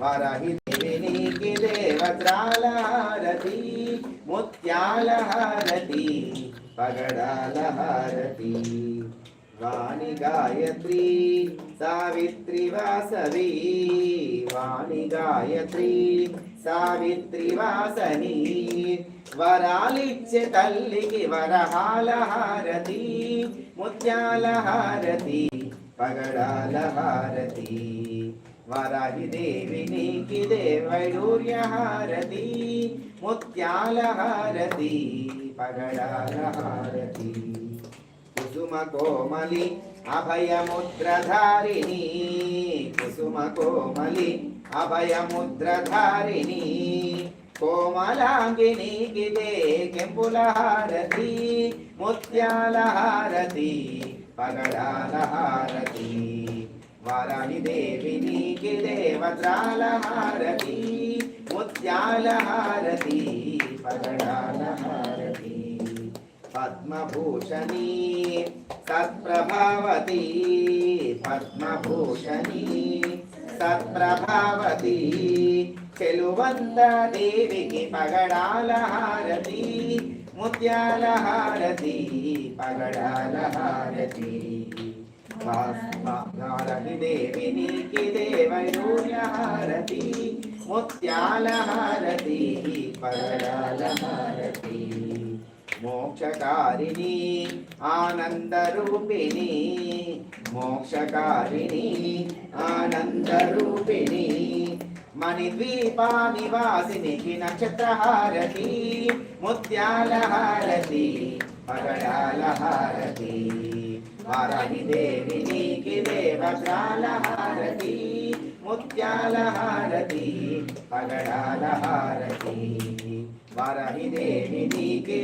వారాహి దేవినికి దేవత్రాల హారతి, ముత్యాల హారతి, పగడాల హారతి. వాణి గాయత్రి సావిత్రి వాసవి, వాణి గాయత్రి సావిత్రి వాసని. వరాలిచ్చే తల్లికి వరహాల హారతి, ముత్యాల హారతి, పగడాల హారతి. వారాహి దేవినికి దేవైడూర్య హారతి, ముత్యాల హారతి, పగడాల హారతి. కుసుమ కోమలి అభయముద్రధారిణి, కుసుమ కోమలి అభయముద్రధారిణి. కోమలాంగినికి దే కెంపుల హారతి, ముత్యాల హారతి, పగడాల హారతి. వారాహి దేవినికి దేవత్రాల హారతి, ముత్యాల హారతి, పగడాల హారతి. పద్మభూషణి సత్ప్రభావతి, పద్మభూషణి సత్ప్రభావతి. చెలువంద దేవికి పగడాల హారతి, ముత్యాల హారతి, పగడాల హారతి. వారాహి దేవినికి దేవైడూర్య హారతి, ముత్యాల హారతి, పగడాల హారతి. మోక్షకారిణి ఆనందరూపిణి, మోక్షకారిణి ఆనందరూపిణి. మణిద్వీపా నివాసినికి నక్షత్రహారతి, ముత్యాల హారతి, పగడాల హారతి. వారాహి దేవినికి దేవత్రాల హారతి, ముత్యాల హారతి, పగడాల హారతి. వారాహి దేవినికి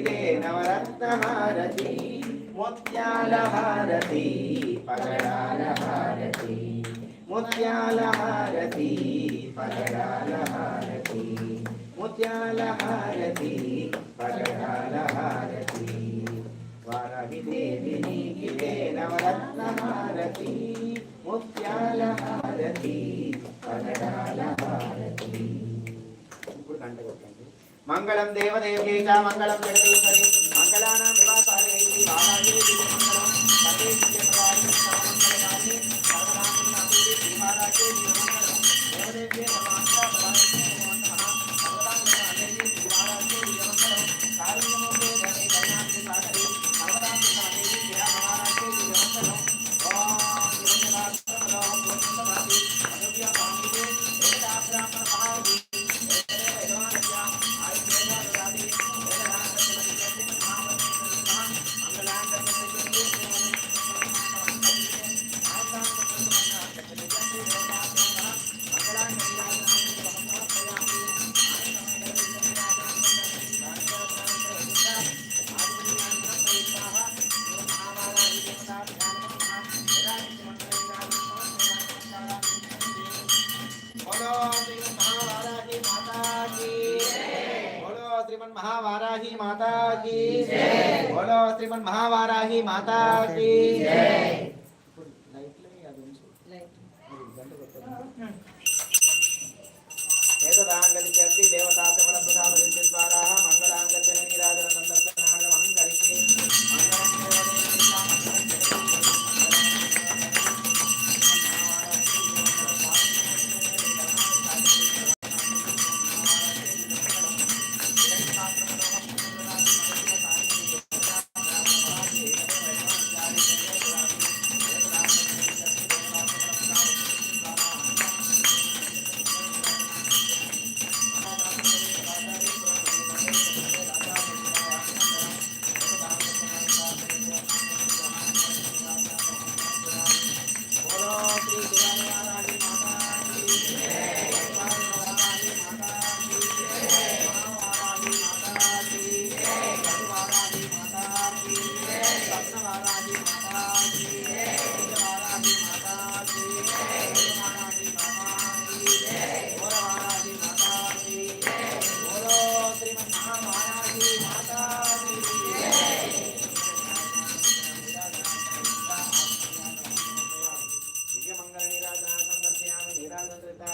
నవరత్న హారతి, ముత్యాల హారతి, పగడాల హారతి. ముత్యాల హారతి, పగడాల హారతి, ముత్యాల హారతి, పగడాల హారతి. వారాహి దేవినికి నవరత్న హారతి, ముత్యాల హారతి, పగడాల హారతి. ఇప్పుడు గంట కొట్టండి. మంగళం దేవదేవ్యై చ మంగళం జగదీశ్వరి, మంగళానాం నివాసాయ బాలాయే దివ్యమంగళం. సర్వే దివ్యప్రదాయిని సర్వమంగళదాయిని సర్వనామమునాథే శ్రీబాలాయే దివ్యమంగళం. దేవదేవ్యై నమః ప్రదాయిని నమః సర్వదానమునాథే శ్రీబాలాయే దివ్యమంగళం. కారుణ్యమూర్తే జగదే కరుణాంతే సాగరే సర్వదానమునాథే శ్రీబాలాయే దివ్యమంగళం. ఓం దివ్యనాథం భగవంతునాథే అయోధ్య పాండితే వేదాబ్రాహ్మణ మహావి महावाराही माता की जय। बोलो श्रीमन महावाराही माता की जय।